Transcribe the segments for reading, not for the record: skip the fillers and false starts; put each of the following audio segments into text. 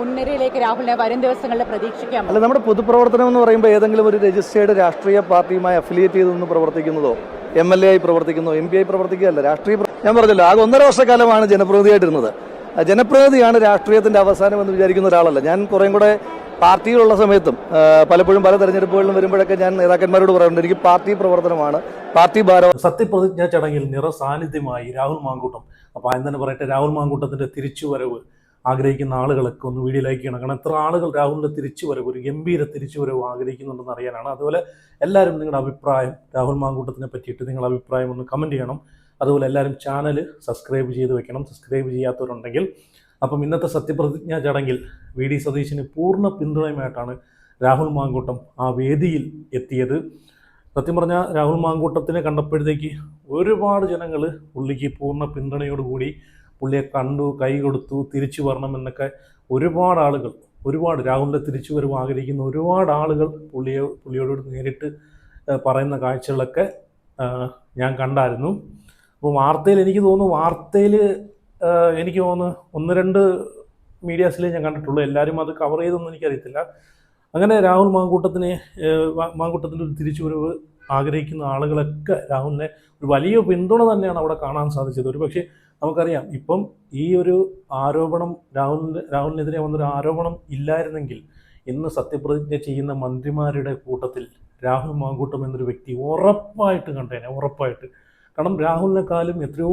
മുൻനിരയിലേക്ക് രാഹുലിനെ വരും ദിവസങ്ങളിൽ പ്രതീക്ഷിക്കാം. അല്ല, നമ്മുടെ പൊതുപ്രവർത്തനം എന്ന് പറയുമ്പോൾ ഏതെങ്കിലും ഒരു രജിസ്റ്റേർഡ് രാഷ്ട്രീയ പാർട്ടിയുമായി അഫിലിയേറ്റ് ചെയ്തൊന്ന് പ്രവർത്തിക്കുന്നതോ MLA ആയി പ്രവർത്തിക്കുന്നതോ MP ആയി പ്രവർത്തിക്കുകയല്ല. ഞാൻ പറഞ്ഞല്ലോ, ആകെ 1.5 വർഷക്കാലമാണ് ജനപ്രതിനിധിയായിട്ടിരുന്നത്. ജനപ്രതിനിധിയാണ് രാഷ്ട്രീയത്തിന്റെ അവസാനം എന്ന് വിചാരിക്കുന്ന ഒരാളല്ല ഞാൻ. കുറേം കൂടെ പാർട്ടിയിലുള്ള സമയത്തും പലപ്പോഴും പല തെരഞ്ഞെടുപ്പുകളിലും വരുമ്പോഴൊക്കെ ഞാൻ നേതാക്കന്മാരോട് പറയാറുണ്ട്, എനിക്ക് പാർട്ടി പ്രവർത്തനമാണ്, പാർട്ടി ഭാരം. സത്യപ്രതിജ്ഞാ ചടങ്ങിൽ സാന്നിധ്യമായി രാഹുൽ മാങ്കൂട്ടം. അപ്പോൾ ആദ്യം തന്നെ പറയട്ടെ, രാഹുൽ മാങ്കൂട്ടത്തിന്റെ തിരിച്ചുവരവ് ആഗ്രഹിക്കുന്ന ആളുകളൊക്കെ ഒന്ന് വീഡിയോ ലൈക്ക് ചെയ്യണം. കാരണം എത്ര ആളുകൾ രാഹുലിന്റെ തിരിച്ചുവരവ്, ഒരു ഗംഭീര തിരിച്ചുവരവ് ആഗ്രഹിക്കുന്നുണ്ടെന്ന് അറിയാനാണ്. അതുപോലെ എല്ലാവരും നിങ്ങളുടെ അഭിപ്രായം രാഹുൽ മാങ്കൂട്ടത്തിനെ പറ്റിയിട്ട് നിങ്ങളുടെ അഭിപ്രായം ഒന്ന് കമൻറ്റ് ചെയ്യണം. അതുപോലെ എല്ലാവരും ചാനൽ സബ്സ്ക്രൈബ് ചെയ്ത് വെക്കണം, സബ്സ്ക്രൈബ് ചെയ്യാത്തവരുണ്ടെങ്കിൽ. അപ്പം ഇന്നത്തെ സത്യപ്രതിജ്ഞാ ചടങ്ങിൽ VD സതീശന് പൂർണ്ണ പിന്തുണയുമായിട്ടാണ് രാഹുൽ മാങ്കൂട്ടം ആ വേദിയിൽ എത്തിയത്. സത്യം പറഞ്ഞാൽ രാഹുൽ മാങ്കൂട്ടത്തിനെ കണ്ടപ്പോഴത്തേക്ക് ഒരുപാട് ജനങ്ങൾ പുള്ളിക്ക് പൂർണ്ണ പിന്തുണയോടുകൂടി പുള്ളിയെ കണ്ടു, കൈ കൊടുത്തു, തിരിച്ചു വരണമെന്നൊക്കെ ഒരുപാട് ആളുകൾ, രാഹുലിൻ്റെ തിരിച്ചു വരവ് ആഗ്രഹിക്കുന്ന ഒരുപാട് ആളുകൾ പുള്ളിയോട് നേരിട്ട് പറയുന്ന കാഴ്ചകളൊക്കെ ഞാൻ കണ്ടായിരുന്നു. അപ്പോൾ എനിക്ക് തോന്നുന്നു 1-2 മീഡിയാസിലേ ഞാൻ കണ്ടിട്ടുള്ളൂ. എല്ലാവരും അത് കവർ ചെയ്തൊന്നും എനിക്കറിയത്തില്ല. അങ്ങനെ രാഹുൽ മാങ്കൂട്ടത്തിൻ്റെ ഒരു തിരിച്ചുവരവ് ആഗ്രഹിക്കുന്ന ആളുകളൊക്കെ രാഹുലിനെ ഒരു വലിയ പിന്തുണ തന്നെയാണ് അവിടെ കാണാൻ സാധിച്ചത്. ഒരു പക്ഷേ നമുക്കറിയാം, ഇപ്പം ഈ ഒരു ആരോപണം രാഹുലിനെതിരെ വന്നൊരു ആരോപണം ഇല്ലായിരുന്നെങ്കിൽ ഇന്ന് സത്യപ്രതിജ്ഞ ചെയ്യുന്ന മന്ത്രിമാരുടെ കൂട്ടത്തിൽ രാഹുൽ മാങ്കൂട്ടം എന്നൊരു വ്യക്തി ഉറപ്പായിട്ട് കണ്ടേനെ, ഉറപ്പായിട്ട്. കാരണം രാഹുലിനെക്കാളും എത്രയോ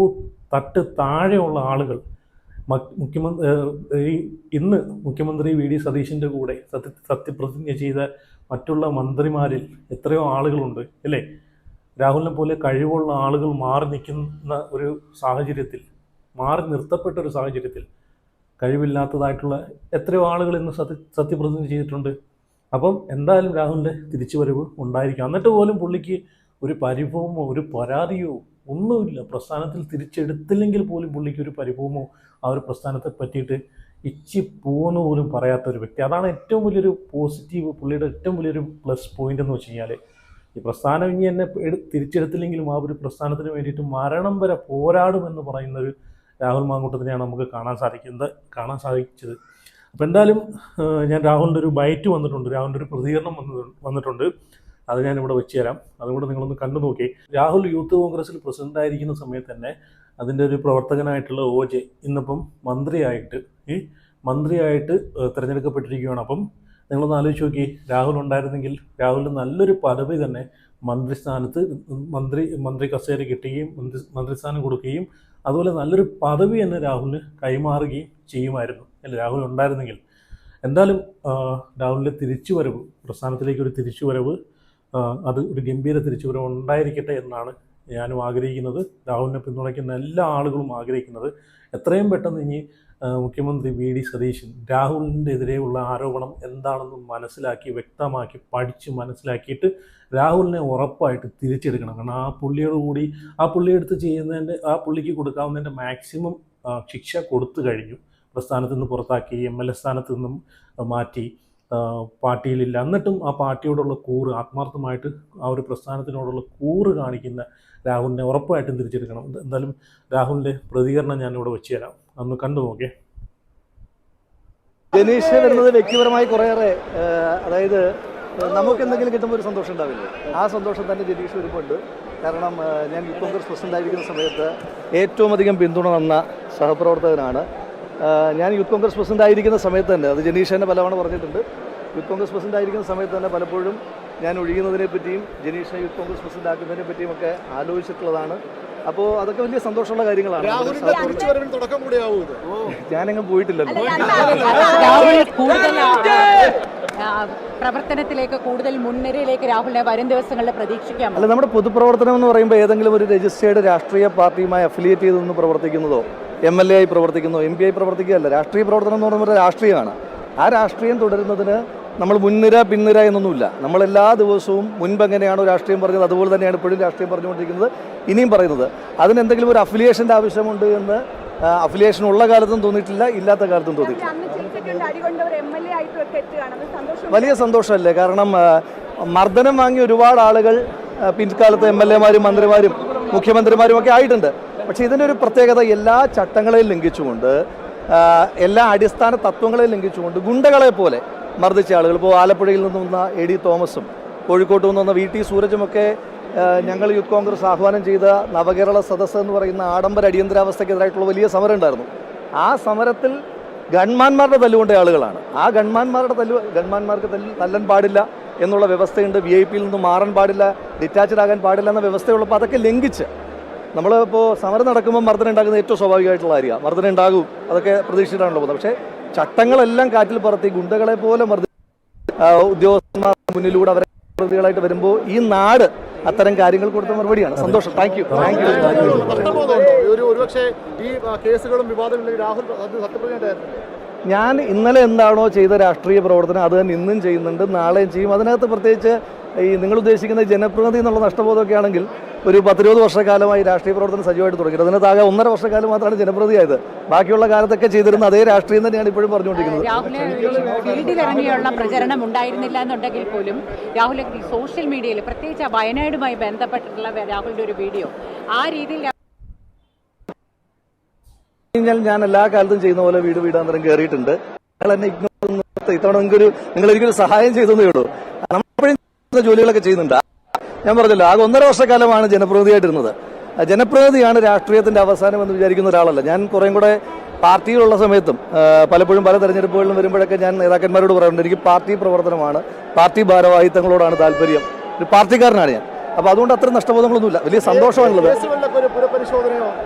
തട്ട് താഴെയുള്ള ആളുകൾ ഇന്ന് മുഖ്യമന്ത്രി VD സതീശൻ്റെ കൂടെ സത്യപ്രതിജ്ഞ ചെയ്ത മറ്റുള്ള മന്ത്രിമാരിൽ എത്രയോ ആളുകളുണ്ട് അല്ലേ? രാഹുലിനെ പോലെ കഴിവുള്ള ആളുകൾ മാറി നിർത്തപ്പെട്ട ഒരു സാഹചര്യത്തിൽ കഴിവില്ലാത്തതായിട്ടുള്ള എത്രയോ ആളുകൾ ഇന്ന് സത്യപ്രതിജ്ഞ ചെയ്തിട്ടുണ്ട്. അപ്പം എന്തായാലും രാഹുലിൻ്റെ തിരിച്ചുവരവ് ഉണ്ടായിരിക്കും. എന്നിട്ട് പോലും പുള്ളിക്ക് ഒരു പരിഭവമോ ഒരു പരാതിയോ ഒന്നുമില്ല. പ്രസ്ഥാനത്തിൽ തിരിച്ചെടുത്തില്ലെങ്കിൽ പോലും പുള്ളിക്ക് ഒരു പരിഭവമോ ആ ഒരു പ്രസ്ഥാനത്തെ പറ്റിയിട്ട് പോകുന്ന പോലും പറയാത്ത ഒരു വ്യക്തി. അതാണ് ഏറ്റവും വലിയൊരു പോസിറ്റീവ്, പുള്ളിയുടെ ഏറ്റവും വലിയൊരു പ്ലസ് പോയിന്റ് എന്ന് വെച്ച് കഴിഞ്ഞാൽ, ഈ പ്രസ്ഥാനം ഇനി എന്നെ തിരിച്ചെടുത്തില്ലെങ്കിലും ആ ഒരു പ്രസ്ഥാനത്തിന് വേണ്ടിയിട്ട് മരണം വരെ പോരാടുമെന്ന് പറയുന്നൊരു രാഹുൽ മാങ്കൂട്ടത്തിനെയാണ് നമുക്ക് കാണാൻ സാധിച്ചത്. അപ്പോൾ എന്തായാലും ഞാൻ രാഹുലിൻ്റെ ഒരു ബൈറ്റ് വന്നിട്ടുണ്ട്, രാഹുലിൻ്റെ ഒരു പ്രതികരണം വന്നിട്ടുണ്ട്. അത് ഞാനിവിടെ വെച്ച് തരാം, അതുകൂടെ നിങ്ങളൊന്ന് കണ്ടു നോക്കി. രാഹുൽ യൂത്ത് കോൺഗ്രസിൽ പ്രസിഡന്റ് ആയിരിക്കുന്ന സമയത്ത് തന്നെ അതിൻ്റെ ഒരു പ്രവർത്തകനായിട്ടുള്ള OJ ഇന്നിപ്പം മന്ത്രിയായിട്ട് തിരഞ്ഞെടുക്കപ്പെട്ടിരിക്കുകയാണ്. അപ്പം നിങ്ങളൊന്ന് ആലോചിച്ച് നോക്കി, രാഹുൽ ഉണ്ടായിരുന്നെങ്കിൽ രാഹുലിന് നല്ലൊരു പദവി തന്നെ മന്ത്രിസ്ഥാനത്ത് മന്ത്രി കസേര കിട്ടുകയും മന്ത്രിസ്ഥാനം കൊടുക്കുകയും അതുപോലെ നല്ലൊരു പദവി തന്നെ രാഹുലിന് കൈമാറുകയും ചെയ്യുമായിരുന്നു അല്ലേ, രാഹുൽ ഉണ്ടായിരുന്നെങ്കിൽ. എന്തായാലും രാഹുലിൻ്റെ തിരിച്ചുവരവ്, പ്രസ്ഥാനത്തിലേക്കൊരു തിരിച്ചുവരവ്, അത് ഒരു ഗംഭീര തിരിച്ചുവരവ് ഉണ്ടായിരിക്കട്ടെ എന്നാണ് ഞാനും ആഗ്രഹിക്കുന്നത്. രാഹുലിനെ പിന്തുണയ്ക്കുന്ന എല്ലാ ആളുകളും ആഗ്രഹിക്കുന്നത്. എത്രയും പെട്ടെന്ന് ഇനി മുഖ്യമന്ത്രി VD സതീശൻ രാഹുലിൻ്റെ എതിരെയുള്ള ആരോപണം എന്താണെന്ന് മനസ്സിലാക്കി, വ്യക്തമാക്കി, പഠിച്ച് മനസ്സിലാക്കിയിട്ട് രാഹുലിനെ ഉറപ്പായിട്ട് തിരിച്ചെടുക്കണം. കാരണം ആ പുള്ളിക്ക് കൊടുക്കാവുന്നതിൻ്റെ മാക്സിമം ശിക്ഷ കൊടുത്തു കഴിഞ്ഞു. പ്രസ്ഥാനത്തു നിന്ന് പുറത്താക്കി, MLA സ്ഥാനത്ത് നിന്നും മാറ്റി, പാർട്ടിയിലില്ല. എന്നിട്ടും ആ പാർട്ടിയോടുള്ള കൂറ്, ആത്മാർത്ഥമായിട്ട് ആ ഒരു പ്രസ്ഥാനത്തിനോടുള്ള കൂറ് കാണിക്കുന്ന രാഹുലിനെ ഉറപ്പായിട്ടും തിരിച്ചെടുക്കണം. എന്തായാലും രാഹുലിൻ്റെ പ്രതികരണം ഞാനിവിടെ വെച്ച് തരാം, അന്ന് കണ്ടു നോക്കേ. ജനീഷ് വരുന്നത് വ്യക്തിപരമായി കുറേയേറെ, അതായത് നമുക്ക് എന്തെങ്കിലും കിട്ടുമ്പോൾ ഒരു സന്തോഷം ഉണ്ടാവില്ലേ, ആ സന്തോഷം തന്നെ ജനീഷ് വരുമ്പോണ്ട്. കാരണം ഞാൻ യൂത്ത് കോൺഗ്രസ് പ്രസിഡന്റ് ആയിരിക്കുന്ന സമയത്ത് ഏറ്റവും അധികം പിന്തുണ തന്ന സഹപ്രവർത്തകനാണ്. ഞാൻ യൂത്ത് കോൺഗ്രസ് പ്രസിഡന്റ് ആയിരിക്കുന്ന സമയത്ത് തന്നെ, അത് ജനീഷ് തന്നെ പലവണ പറഞ്ഞിട്ടുണ്ട്, യൂത്ത് കോൺഗ്രസ് പ്രസിഡന്റ് ആയിരിക്കുന്ന സമയത്ത് തന്നെ പലപ്പോഴും ഞാൻ ഒഴിയുന്നതിനെ പറ്റിയും ജനീഷിനെ യൂത്ത് കോൺഗ്രസ് പ്രസിഡന്റ് ആക്കുന്നതിനെ പറ്റിയും ഒക്കെ ആലോചിച്ചിട്ടുള്ളതാണ്. അപ്പോൾ അതൊക്കെ വലിയ സന്തോഷമുള്ള കാര്യങ്ങളാണ്. ഞാനങ്ങ് പോയിട്ടില്ലല്ലോ. പ്രവർത്തനത്തിലേക്ക് കൂടുതൽ മുൻനിരയിലേക്ക് രാഹുലിനെ വരും ദിവസങ്ങളിൽ പ്രതീക്ഷിക്കാം. അല്ല, നമ്മുടെ പൊതുപ്രവർത്തനം എന്ന് പറയുമ്പോൾ ഏതെങ്കിലും ഒരു രജിസ്റ്റേർഡ് രാഷ്ട്രീയ പാർട്ടിയുമായി അഫിലിയേറ്റ് ചെയ്തൊന്ന് പ്രവർത്തിക്കുന്നതോ MLA ആയി പ്രവർത്തിക്കുന്നതോ MP ആയി പ്രവർത്തിക്കുകയല്ല. രാഷ്ട്രീയ പ്രവർത്തനം എന്ന് പറയുന്നത് രാഷ്ട്രീയമാണ്. ആ രാഷ്ട്രീയം തുടരുന്നതിന് നമ്മൾ മുൻനിര പിൻനിര എന്നൊന്നുമില്ല. നമ്മളെല്ലാ ദിവസവും മുൻപ് എങ്ങനെയാണോ രാഷ്ട്രീയം പറഞ്ഞത് അതുപോലെ തന്നെയാണ് ഇപ്പോഴും രാഷ്ട്രീയം പറഞ്ഞുകൊണ്ടിരിക്കുന്നത്, ഇനിയും പറയുന്നത്. അതിനെന്തെങ്കിലും ഒരു അഫിലിയേഷൻ്റെ ആവശ്യമുണ്ട് എന്ന് അഫിലിയേഷൻ ഉള്ള കാലത്തും തോന്നിയിട്ടില്ല, ഇല്ലാത്ത കാലത്തും തോന്നിയിട്ടില്ല. വലിയ സന്തോഷമല്ലേ? കാരണം മർദ്ദനം വാങ്ങിയ ഒരുപാട് ആളുകൾ പിൻകാലത്ത് MLA മാരും മന്ത്രിമാരും മുഖ്യമന്ത്രിമാരും ഒക്കെ ആയിട്ടുണ്ട്. പക്ഷേ ഇതിൻ്റെ ഒരു പ്രത്യേകത, എല്ലാ ചട്ടങ്ങളെയും ലംഘിച്ചുകൊണ്ട് എല്ലാ അടിസ്ഥാന തത്വങ്ങളെ ലംഘിച്ചുകൊണ്ട് ഗുണ്ടകളെ പോലെ മർദ്ദിച്ച ആളുകൾ, ഇപ്പോൾ ആലപ്പുഴയിൽ നിന്ന് വന്ന എ.ഡി. തോമസും കോഴിക്കോട്ട് നിന്ന് വന്ന വി.ടി. സൂരജുമൊക്കെ ഞങ്ങൾ യൂത്ത് കോൺഗ്രസ് ആഹ്വാനം ചെയ്ത നവകേരള സദസ്സ് എന്ന് പറയുന്ന ആഡംബര അടിയന്തരാവസ്ഥയ്ക്കെതിരായിട്ടുള്ള വലിയ സമരം ഉണ്ടായിരുന്നു. ആ സമരത്തിൽ ഗൺമാന്മാരുടെ തല്ലുകൊണ്ട ആളുകളാണ്. ആ ഗൺമാന്മാർക്ക് തല്ലാൻ പാടില്ല എന്നുള്ള വ്യവസ്ഥയുണ്ട്. VIP-യിൽ നിന്ന് മാറാൻ പാടില്ല, ഡിറ്റാച്ച്ഡ് ആകാൻ പാടില്ല എന്ന വ്യവസ്ഥയുള്ളപ്പോൾ അതൊക്കെ ലംഘിച്ച് നമ്മളിപ്പോൾ സമരം നടക്കുമ്പോൾ മർദ്ദനം ഉണ്ടാകുന്നത് ഏറ്റവും സ്വാഭാവികമായിട്ടുള്ള കാര്യമാണ്. മർദ്ദനം ഉണ്ടാകും, അതൊക്കെ പ്രതീക്ഷിച്ചിട്ടാണല്ലോ പോകുന്നത്. പക്ഷേ ചട്ടങ്ങളെല്ലാം കാറ്റിൽ പറത്തി ഗുണ്ടകളെ പോലെ ഉദ്യോഗസ്ഥന്മാർ മുന്നിലൂടെ അവരെ പ്രതികളായിട്ട് വരുമ്പോൾ ഈ നാട് അത്തരം കാര്യങ്ങൾ കൊടുത്ത മറുപടിയാണ്. സന്തോഷം. Thank you. ഞാൻ ഇന്നലെ എന്താണോ ചെയ്ത രാഷ്ട്രീയ പ്രവർത്തനം അത് തന്നെ ഇന്നും ചെയ്യുന്നുണ്ട്, നാളെയും ചെയ്യും. അതിനകത്ത് പ്രത്യേകിച്ച് ഈ നിങ്ങൾ ഉദ്ദേശിക്കുന്ന ജനപ്രതിനിധി എന്നുള്ള നഷ്ടബോധമൊക്കെ ആണെങ്കിൽ ഒരു 10-20 വർഷക്കാലമായി രാഷ്ട്രീയ പ്രവർത്തനം സജീവമായിട്ട് തുടങ്ങി. അതിനകത്താകെ 1.5 വർഷക്കാലം മാത്രമാണ് ജനപ്രതിയായത്. ബാക്കിയുള്ള കാലത്തൊക്കെ ചെയ്തിരുന്ന അതേ രാഷ്ട്രീയം തന്നെയാണ് ഇപ്പോഴും പറഞ്ഞുകൊണ്ടിരിക്കുന്നത്. ഫീൽഡിലിറങ്ങിയുള്ള പ്രചരണം ഉണ്ടായിരുന്നില്ല എന്നുണ്ടെങ്കിൽ പോലും രാഹുൽ സോഷ്യൽ മീഡിയയിൽ പ്രത്യേകിച്ച് വയനാടുമായി ബന്ധപ്പെട്ടിട്ടുള്ള രാഹുലിന്റെ ഒരു വീഡിയോ ആ രീതിയിൽ ഞാൻ എല്ലാ കാലത്തും ചെയ്യുന്ന പോലെ വീടാന്തരം കയറിയിട്ടുണ്ട്. നിങ്ങൾ എന്നെ ഇഗ്നോർ ഇത്തവണ നിങ്ങൾ എനിക്കൊരു സഹായം ചെയ്തതേ ഉള്ളൂ. നമ്മളെപ്പോഴും ജോലികളൊക്കെ ചെയ്യുന്നുണ്ട്. ഞാൻ പറഞ്ഞല്ലോ, ആകെ 1.5 വർഷക്കാലമാണ് ജനപ്രതിനിധിയായിട്ടിരുന്നത്. ജനപ്രതിനിധിയാണ് രാഷ്ട്രീയത്തിന്റെ അവസാനം എന്ന് വിചാരിക്കുന്ന ഒരാളല്ല ഞാൻ. കുറേയും കൂടെ പാർട്ടിയിലുള്ള സമയത്തും പലപ്പോഴും പല തെരഞ്ഞെടുപ്പുകളിലും വരുമ്പോഴൊക്കെ ഞാൻ നേതാക്കന്മാരോട് പറയാറുണ്ട്, എനിക്ക് പാർട്ടി പ്രവർത്തനമാണ്, പാർട്ടി ഭാരവാഹിത്വങ്ങളോടാണ് താല്പര്യം, ഒരു പാർട്ടിക്കാരനാണ് ഞാൻ. അപ്പോൾ അതുകൊണ്ട് അത്ര നഷ്ടബോധങ്ങളൊന്നുമില്ല. വലിയ സന്തോഷമാണുള്ളത്.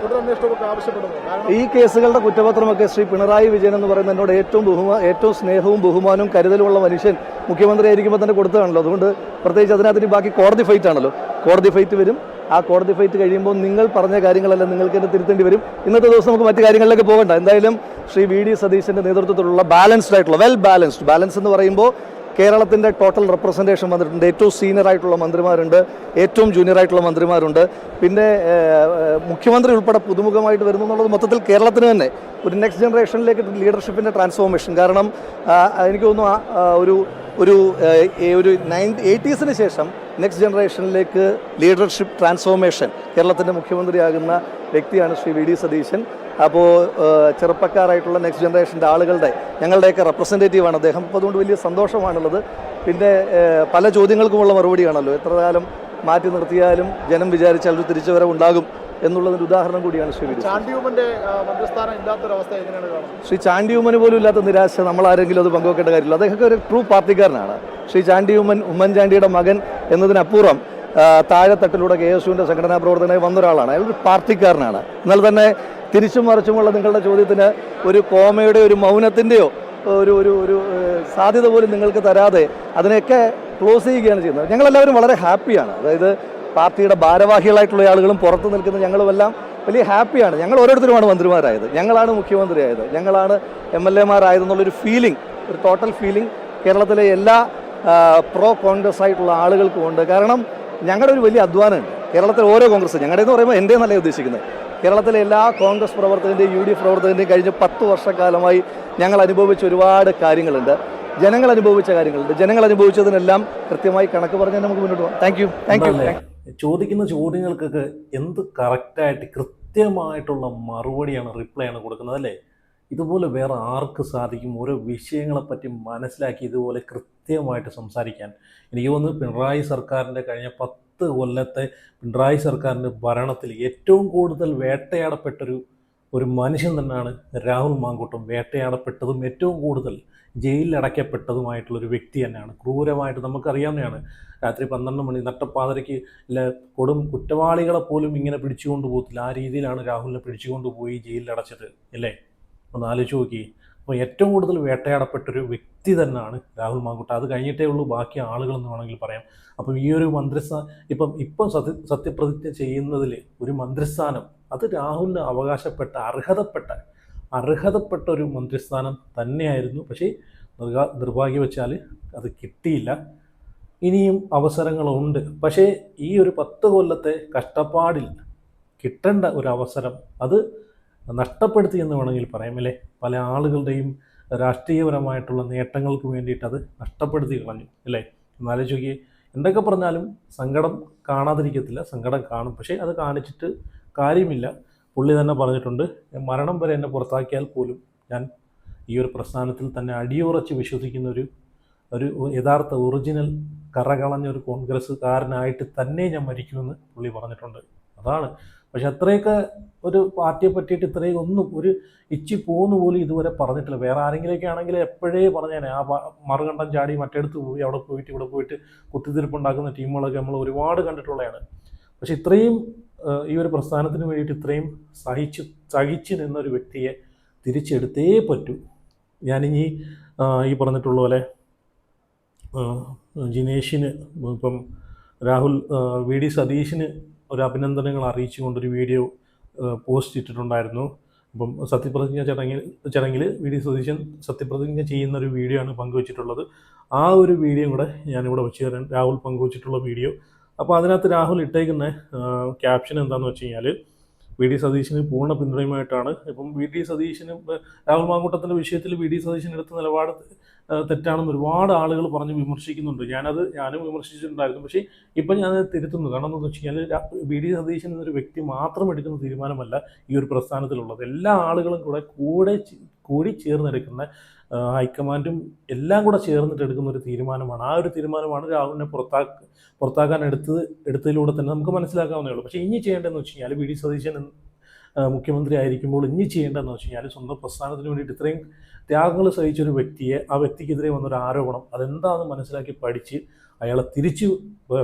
ഈ കേസുകളുടെ കുറ്റപത്രമൊക്കെ ശ്രീ പിണറായി വിജയൻ എന്ന് പറയുന്ന എന്നോട് ഏറ്റവും സ്നേഹവും ബഹുമാനവും കരുതലുമുള്ള മനുഷ്യൻ മുഖ്യമന്ത്രി ആയിരിക്കുമ്പോൾ തന്നെ കൊടുത്തതാണല്ലോ. അതുകൊണ്ട് പ്രത്യേകിച്ച് അതിനകത്ത് ബാക്കി കോടതി ഫൈറ്റ് ആണല്ലോ. കോടതി ഫൈറ്റ് വരും. ആ കോടതി ഫൈറ്റ് കഴിയുമ്പോൾ നിങ്ങൾ പറഞ്ഞ കാര്യങ്ങളെല്ലാം നിങ്ങൾക്ക് തന്നെ തിരുത്തേണ്ടി വരും. ഇന്നത്തെ ദിവസം നമുക്ക് മറ്റു കാര്യങ്ങളിലേക്ക് പോകണ്ട. എന്തായാലും ശ്രീ V.D. സതീശന്റെ നേതൃത്വത്തിലുള്ള ബാലൻസ്ഡ് ആയിട്ടുള്ള ബാലൻസ് എന്ന് പറയുമ്പോൾ കേരളത്തിൻ്റെ ടോട്ടൽ റെപ്രസെൻറ്റേഷൻ വന്നിട്ടുണ്ട്. ഏറ്റവും സീനിയർ ആയിട്ടുള്ള മന്ത്രിമാരുണ്ട്, ഏറ്റവും ജൂനിയർ ആയിട്ടുള്ള മന്ത്രിമാരുണ്ട്, പിന്നെ മുഖ്യമന്ത്രി ഉൾപ്പെടെ പുതുമുഖമായിട്ട് വരുന്നു എന്നുള്ളത് മൊത്തത്തിൽ കേരളത്തിന് തന്നെ ഒരു നെക്സ്റ്റ് ജനറേഷനിലേക്ക് ലീഡർഷിപ്പിൻ്റെ ട്രാൻസ്ഫോർമേഷൻ. കാരണം എനിക്ക് തോന്നുന്നു ഒരു 80s ശേഷം നെക്സ്റ്റ് ജനറേഷനിലേക്ക് ലീഡർഷിപ്പ് ട്രാൻസ്ഫോർമേഷൻ കേരളത്തിൻ്റെ മുഖ്യമന്ത്രിയാകുന്ന വ്യക്തിയാണ് ശ്രീ V.D. സതീശൻ. അപ്പോൾ ചെറുപ്പക്കാരായിട്ടുള്ള നെക്സ്റ്റ് ജനറേഷൻ്റെ ആളുകളുടെ ഞങ്ങളുടെയൊക്കെ റെപ്രസെൻറ്റേറ്റീവാണ് അദ്ദേഹം. അപ്പോൾ അതുകൊണ്ട് വലിയ സന്തോഷമാണുള്ളത്. പിന്നെ പല ചോദ്യങ്ങൾക്കുമുള്ള മറുപടിയാണല്ലോ. എത്ര കാലം മാറ്റി നിർത്തിയാലും ജനം വിചാരിച്ചാൽ ഒരു തിരിച്ചുവരവ് ഉണ്ടാകും എന്നുള്ളതിൻ്റെ ഉദാഹരണം കൂടിയാണ് ശ്രീ V.D. ശ്രീ ചാണ്ടിയുമ്മന് പോലും ഇല്ലാത്ത നിരാശ നമ്മളാരെങ്കിലും അത് പങ്കുവെക്കേണ്ട കാര്യമില്ല. അദ്ദേഹമൊക്കെ ഒരു ട്രൂ പാർട്ടിക്കാരനാണ്. ശ്രീ ചാണ്ടിയുമ്മൻ ഉമ്മൻചാണ്ടിയുടെ മകൻ എന്നതിനപ്പുറം താഴെത്തട്ടിലൂടെ KSUവിൻ്റെ സംഘടനാ പ്രവർത്തനമായി വന്നൊരാളാണ്. അയാൾ ഒരു പാർട്ടിക്കാരനാണ്. എന്നാൽ തന്നെ തിരിച്ചും മറിച്ചുമുള്ള നിങ്ങളുടെ ചോദ്യത്തിന് ഒരു കോമയുടെ ഒരു മൗനത്തിൻ്റെയോ ഒരു സാധ്യത പോലും നിങ്ങൾക്ക് തരാതെ അതിനെയൊക്കെ ക്ലോസ് ചെയ്യുകയാണ് ചെയ്യുന്നത്. ഞങ്ങളെല്ലാവരും വളരെ ഹാപ്പിയാണ്. അതായത് പാർട്ടിയുടെ ഭാരവാഹികളായിട്ടുള്ള ആളുകളും പുറത്ത് നിൽക്കുന്ന ഞങ്ങളുമെല്ലാം വലിയ ഹാപ്പിയാണ്. ഞങ്ങൾ ഓരോരുത്തരുമാണ് മന്ത്രിമാരായത്, ഞങ്ങളാണ് മുഖ്യമന്ത്രിയായത്, ഞങ്ങളാണ് MLA-മാരായതെന്നുള്ളൊരു ഫീലിംഗ്, ഒരു ടോട്ടൽ ഫീലിംഗ് കേരളത്തിലെ എല്ലാ പ്രോ കോൺഗ്രസ് ആയിട്ടുള്ള ആളുകൾക്കും ഉണ്ട്. കാരണം ഞങ്ങളുടെ ഒരു വലിയ അധ്വാനമുണ്ട്. കേരളത്തിലെ ഓരോ കോൺഗ്രസ്, ഞങ്ങളുടെ എന്ന് പറയുമ്പോൾ എൻ്റെ എന്നല്ല ഉദ്ദേശിക്കുന്നത്, കേരളത്തിലെ എല്ലാ കോൺഗ്രസ് പ്രവർത്തകൻ്റെയും UDF പ്രവർത്തകൻ്റെയും കഴിഞ്ഞ 10 വർഷക്കാലമായി ഞങ്ങൾ അനുഭവിച്ച ഒരുപാട് കാര്യങ്ങളുണ്ട്. ജനങ്ങൾ അനുഭവിച്ച കാര്യങ്ങളുണ്ട്. ജനങ്ങൾ അനുഭവിച്ചതിനെല്ലാം കൃത്യമായി കണക്ക് പറഞ്ഞാൽ നമുക്ക് മുന്നോട്ട് പോകാം. Thank you. ചോദിക്കുന്ന ചോദ്യങ്ങൾക്കൊക്കെ എന്ത് കറക്റ്റായിട്ട് കൃത്യമായിട്ടുള്ള മറുപടിയാണ്, റിപ്ലൈ ആണ് കൊടുക്കുന്നത് അല്ലേ? ഇതുപോലെ വേറെ ആർക്ക് സാധിക്കും ഓരോ വിഷയങ്ങളെപ്പറ്റി മനസ്സിലാക്കി ഇതുപോലെ കൃത്യമായിട്ട് സംസാരിക്കാൻ? എനിക്ക് തോന്നുന്നു പിണറായി സർക്കാരിൻ്റെ കഴിഞ്ഞ 10 കൊല്ലത്തെ പിണറായി സർക്കാരിൻ്റെ ഭരണത്തിൽ ഏറ്റവും കൂടുതൽ വേട്ടയാടപ്പെട്ടൊരു മനുഷ്യൻ തന്നെയാണ് രാഹുൽ മാങ്കൂട്ടം. വേട്ടയാടപ്പെട്ടതും ഏറ്റവും കൂടുതൽ ജയിലിൽ അടയ്ക്കപ്പെട്ടതുമായിട്ടുള്ളൊരു വ്യക്തി തന്നെയാണ്. ക്രൂരമായിട്ട് നമുക്കറിയാവുന്നതാണ്. രാത്രി 12 മണി നട്ടപ്പാതിരയ്ക്ക് കൊടും കുറ്റവാളികളെ പോലും ഇങ്ങനെ പിടിച്ചുകൊണ്ട് പോകത്തില്ല. ആ രീതിയിലാണ് രാഹുലിനെ പിടിച്ചുകൊണ്ടുപോയി ജയിലിൽ അടച്ചത് അല്ലേ? ഒന്ന് ആലോചിച്ച് നോക്കി. അപ്പോൾ ഏറ്റവും കൂടുതൽ വേട്ടയാടപ്പെട്ടൊരു വ്യക്തി തന്നെയാണ് രാഹുൽ മാങ്കൂട്ടം. അത് കഴിഞ്ഞിട്ടേ ഉള്ളൂ ബാക്കി ആളുകളെന്ന് വേണമെങ്കിൽ പറയാം. അപ്പം ഈ ഒരു ഇപ്പം സത്യപ്രതിജ്ഞ ചെയ്യുന്നതിൽ ഒരു മന്ത്രിസ്ഥാനം അത് രാഹുലിന് അവകാശപ്പെട്ട അർഹതപ്പെട്ട ഒരു മന്ത്രിസ്ഥാനം തന്നെയായിരുന്നു. പക്ഷേ നിർഭാഗ്യവശാൽ അത് കിട്ടിയില്ല. ഇനിയും അവസരങ്ങളുണ്ട്. പക്ഷേ ഈ ഒരു 10 കൊല്ലത്തെ കഷ്ടപ്പാടിൽ കിട്ടേണ്ട ഒരു അവസരം അത് നഷ്ടപ്പെടുത്തി എന്ന് വേണമെങ്കിൽ പറയാം അല്ലേ? പല ആളുകളുടെയും രാഷ്ട്രീയപരമായിട്ടുള്ള നേട്ടങ്ങൾക്ക് വേണ്ടിയിട്ട് അത് നഷ്ടപ്പെടുത്തി കളഞ്ഞു അല്ലേ? എന്നാലോചിച്ച് നോക്കി. എന്തൊക്കെ പറഞ്ഞാലും സങ്കടം കാണാതിരിക്കത്തില്ല, സങ്കടം കാണും. പക്ഷേ അത് കാണിച്ചിട്ട് കാര്യമില്ല. പുള്ളി തന്നെ പറഞ്ഞിട്ടുണ്ട്, മരണം വരെ എന്നെ പുറത്താക്കിയാൽ പോലും ഞാൻ ഈ ഒരു പ്രസ്ഥാനത്തിൽ തന്നെ അടിയുറച്ച് വിശ്വസിക്കുന്ന ഒരു യഥാർത്ഥ ഒറിജിനൽ കറകളഞ്ഞ ഒരു കോൺഗ്രസ്സുകാരനായിട്ട് തന്നെ ഞാൻ മരിക്കുമെന്ന് പുള്ളി പറഞ്ഞിട്ടുണ്ട്. അതാണ്. പക്ഷെ അത്രയൊക്കെ ഒരു പാർട്ടിയെ പറ്റിയിട്ട് ഇത്രയും ഒന്നും ഒരു ഇച്ചി പോന്നു പോലും ഇതുവരെ പറഞ്ഞിട്ടില്ല. വേറെ ആരെങ്കിലുമൊക്കെ ആണെങ്കിൽ എപ്പോഴേ പറഞ്ഞേനെ. ആ മറുകണ്ഠം ചാടി മറ്റേടത്ത് പോയി അവിടെ പോയിട്ട് ഇവിടെ പോയിട്ട് കുത്തിത്തിരിപ്പുണ്ടാക്കുന്ന ടീമുകളൊക്കെ നമ്മൾ ഒരുപാട് കണ്ടിട്ടുള്ളതാണ്. പക്ഷെ ഇത്രയും ഈ ഒരു പ്രസ്ഥാനത്തിന് വേണ്ടിയിട്ട് ഇത്രയും സഹിച്ച് നിന്നൊരു വ്യക്തിയെ തിരിച്ചെടുത്തേ പറ്റൂ. ഞാനിനി ഈ പറഞ്ഞിട്ടുള്ള പോലെ ജിനേഷിന് ഇപ്പം രാഹുൽ വി.ഡി. സതീശിന് ഒരു അഭിനന്ദനങ്ങൾ അറിയിച്ചുകൊണ്ടൊരു വീഡിയോ പോസ്റ്റ് ഇട്ടിട്ടുണ്ടായിരുന്നു. അപ്പം സത്യപ്രതിജ്ഞ ചടങ്ങിൽ വി.ഡി. സതീശൻ സത്യപ്രതിജ്ഞ ചെയ്യുന്നൊരു വീഡിയോ ആണ് പങ്കുവച്ചിട്ടുള്ളത്. ആ ഒരു വീഡിയോ കൂടെ ഞാനിവിടെ വെച്ച് തരാൻ, രാഹുൽ പങ്കുവച്ചിട്ടുള്ള വീഡിയോ. അപ്പോൾ അതിനകത്ത് രാഹുൽ ഇട്ടേക്കുന്ന ക്യാപ്ഷൻ എന്താണെന്ന് വെച്ച് കഴിഞ്ഞാൽ വി.ഡി. സതീശന് പൂർണ്ണ പിന്തുണയുമായിട്ടാണ്. ഇപ്പം വി.ഡി. സതീശന് രാഹുൽ മാങ്കൂട്ടത്തിൻ്റെ വിഷയത്തിൽ വി.ഡി. സതീശൻ എടുത്ത നിലപാട് തെറ്റാണെന്ന് ഒരുപാട് ആളുകൾ പറഞ്ഞ് വിമർശിക്കുന്നുണ്ട്. ഞാനും വിമർശിച്ചിട്ടുണ്ടായിരുന്നു. പക്ഷേ ഇപ്പം ഞാൻ തിരുത്തുന്നു. കാരണം എന്താണെന്ന് വെച്ച് കഴിഞ്ഞാൽ വി.ഡി. സതീശൻ എന്നൊരു വ്യക്തി മാത്രം എടുക്കുന്ന തീരുമാനമല്ല ഈ ഒരു പ്രസ്ഥാനത്തിലുള്ളത്. എല്ലാ ആളുകളും കൂടി ചേർന്നെടുക്കുന്ന ഹൈക്കമാൻഡും എല്ലാം കൂടെ ചേർന്നിട്ട് എടുക്കുന്ന ഒരു തീരുമാനമാണ്. ആ ഒരു തീരുമാനമാണ് രാഹുലിനെ പുറത്താക്കാൻ എടുത്തതിലൂടെ തന്നെ നമുക്ക് മനസ്സിലാക്കാവുന്നേ ഉള്ളൂ. പക്ഷേ ഇനി ചെയ്യേണ്ടതെന്ന് വെച്ച് കഴിഞ്ഞാൽ വി.ഡി. സതീശൻ മുഖ്യമന്ത്രി ആയിരിക്കുമ്പോൾ ഇനി ചെയ്യേണ്ടതെന്ന് വെച്ച് കഴിഞ്ഞാൽ സ്വന്തം പ്രസ്ഥാനത്തിന് വേണ്ടിയിട്ട് ഇത്രയും ത്യാഗങ്ങൾ സഹിച്ചൊരു വ്യക്തിയെ, ആ വ്യക്തിക്കെതിരെ വന്നൊരു ആരോപണം അതെന്താണെന്ന് മനസ്സിലാക്കി പഠിച്ച് അയാളെ തിരിച്ച്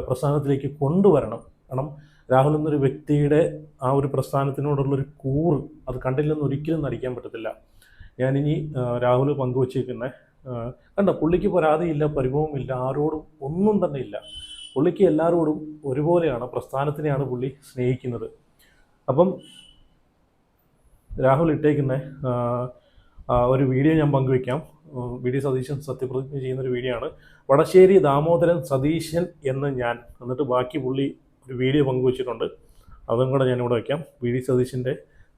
പ്രസ്ഥാനത്തിലേക്ക് കൊണ്ടുവരണം. കാരണം രാഹുൽ എന്നൊരു വ്യക്തിയുടെ ആ ഒരു പ്രസ്ഥാനത്തിനോടുള്ളൊരു കൂറ് അത് കണ്ടില്ലെന്ന് ഒരിക്കലും നടിക്കാൻ പറ്റത്തില്ല. ഞാനിനി രാഹുൽ പങ്കുവച്ചിരിക്കുന്ന കണ്ട പുള്ളിക്ക് പരാതിയില്ല, പരിഭവമില്ല, ആരോടും ഒന്നും തന്നെ ഇല്ല. പുള്ളിക്ക് എല്ലാവരോടും ഒരുപോലെയാണ്, പ്രസ്ഥാനത്തിനെയാണ് പുള്ളി സ്നേഹിക്കുന്നത്. അപ്പം രാഹുൽ ഇട്ടേക്കുന്ന ഒരു വീഡിയോ ഞാൻ പങ്കുവയ്ക്കാം. വി.ഡി. സതീശൻ സത്യപ്രതിജ്ഞ ചെയ്യുന്നൊരു വീഡിയോ ആണ്. വടശ്ശേരി ദാമോദരൻ സതീശൻ എന്ന് ഞാൻ, എന്നിട്ട് ബാക്കി പുള്ളി ഒരു വീഡിയോ പങ്കുവച്ചിട്ടുണ്ട്. അതും കൂടെ ഞാനിവിടെ വയ്ക്കാം. വി.ഡി. സതീശൻ്റെ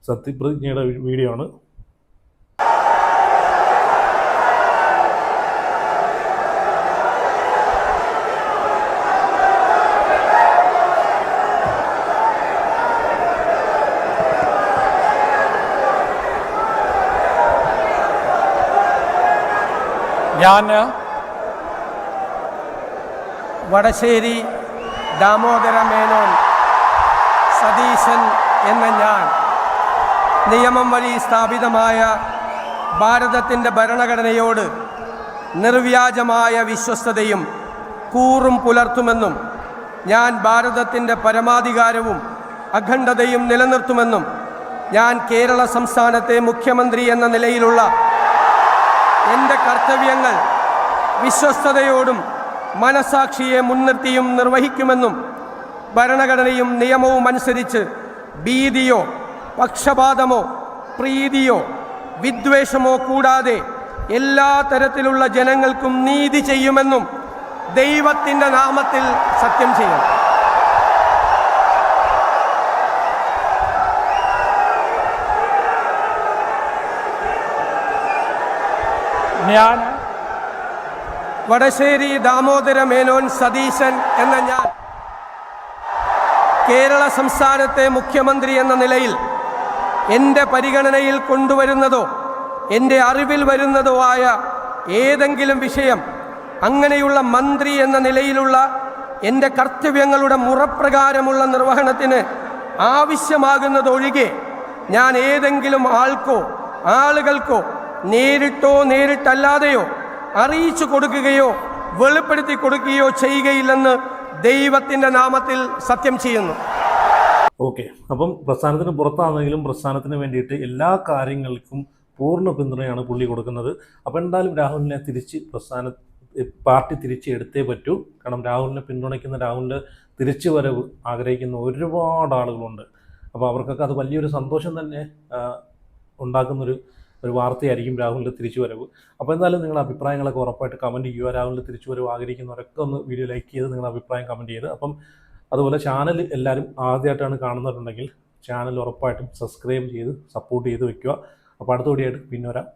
സത്യപ്രതിജ്ഞയുടെ വീഡിയോ ആണ്. ഞാൻ വടശ്ശേരി ദാമോദര മേനോൻ സതീശൻ എന്ന ഞാൻ നിയമം വഴി സ്ഥാപിതമായ ഭാരതത്തിൻ്റെ ഭരണഘടനയോട് നിർവ്യാജമായ വിശ്വസ്തതയും കൂറും പുലർത്തുമെന്നും ഞാൻ ഭാരതത്തിൻ്റെ പരമാധികാരവും അഖണ്ഡതയും നിലനിർത്തുമെന്നും ഞാൻ കേരള സംസ്ഥാനത്തെ മുഖ്യമന്ത്രി എന്ന നിലയിലുള്ള എൻ്റെ കർത്തവ്യങ്ങൾ വിശ്വസ്തയോടും മനസാക്ഷിയെ മുൻനിർത്തിയും നിർവഹിക്കുമെന്നും ഭരണഘടനയും നിയമവും അനുസരിച്ച് ഭീതിയോ പക്ഷപാതമോ പ്രീതിയോ വിദ്വേഷമോ കൂടാതെ എല്ലാ തരത്തിലുള്ള ജനങ്ങൾക്കും നീതി ചെയ്യുമെന്നും ദൈവത്തിൻ്റെ നാമത്തിൽ സത്യം ചെയ്യും. ഞാൻ വടശ്ശേരി ദാമോദര മേനോൻ സതീശൻ എന്ന ഞാൻ കേരള സംസ്ഥാനത്തെ മുഖ്യമന്ത്രി എന്ന നിലയിൽ എൻ്റെ പരിഗണനയിൽ കൊണ്ടുവരുന്നതോ എൻ്റെ അറിവിൽ വരുന്നതോ ആയ ഏതെങ്കിലും വിഷയം അങ്ങനെയുള്ള മന്ത്രി എന്ന നിലയിലുള്ള എൻ്റെ കർത്തവ്യങ്ങളുടെ മുറപ്രകാരമുള്ള നിർവഹണത്തിന് ആവശ്യമാകുന്നതൊഴികെ ഞാൻ ഏതെങ്കിലും ആളുകൾക്കോ നേരിട്ടോ നേരിട്ടല്ലാതെയോ അറിയിച്ചു കൊടുക്കുകയോ വെളിപ്പെടുത്തി കൊടുക്കുകയോ ചെയ്യുകയില്ലെന്ന് ദൈവത്തിൻ്റെ നാമത്തിൽ സത്യം ചെയ്യുന്നു. ഓക്കെ. അപ്പം പ്രസ്ഥാനത്തിന് പുറത്താണെങ്കിലും പ്രസ്ഥാനത്തിന് വേണ്ടിയിട്ട് എല്ലാ കാര്യങ്ങൾക്കും പൂർണ്ണ പിന്തുണയാണ് പുള്ളി കൊടുക്കുന്നത്. അപ്പോൾ എന്തായാലും രാഹുലിനെ പാർട്ടി തിരിച്ചെടുത്തേ പറ്റൂ. കാരണം രാഹുലിനെ പിന്തുണയ്ക്കുന്ന, രാഹുലിൻ്റെ തിരിച്ചു വരവ് ആഗ്രഹിക്കുന്ന ഒരുപാട് ആളുകളുണ്ട്. അപ്പോൾ അവർക്കൊക്കെ അത് വലിയൊരു സന്തോഷം തന്നെ ഉണ്ടാക്കുന്നൊരു വാർത്തയായിരിക്കും രാഹുലിൻ്റെ തിരിച്ചുവരവ്. അപ്പോൾ എന്തായാലും നിങ്ങളുടെ അഭിപ്രായങ്ങളൊക്കെ ഉറപ്പായിട്ട് കമൻറ്റ് ചെയ്യുക. രാഹുലിൻ്റെ തിരിച്ചുവരവ് ആഗ്രഹിക്കുന്നവരൊക്കെ ഒന്ന് വീഡിയോ ലൈക്ക് ചെയ്ത് നിങ്ങളുടെ അഭിപ്രായം കമൻറ്റ് ചെയ്ത്. അപ്പം അതുപോലെ ചാനൽ എല്ലാവരും ആദ്യമായിട്ടാണ് കാണുന്നവരുണ്ടെങ്കിൽ ചാനൽ ഉറപ്പായിട്ടും സബ്സ്ക്രൈബ് ചെയ്ത് സപ്പോർട്ട് ചെയ്ത് വയ്ക്കുക. അപ്പോൾ അടുത്ത വീഡിയോ ആയിട്ട് പിന്നെ വരാം.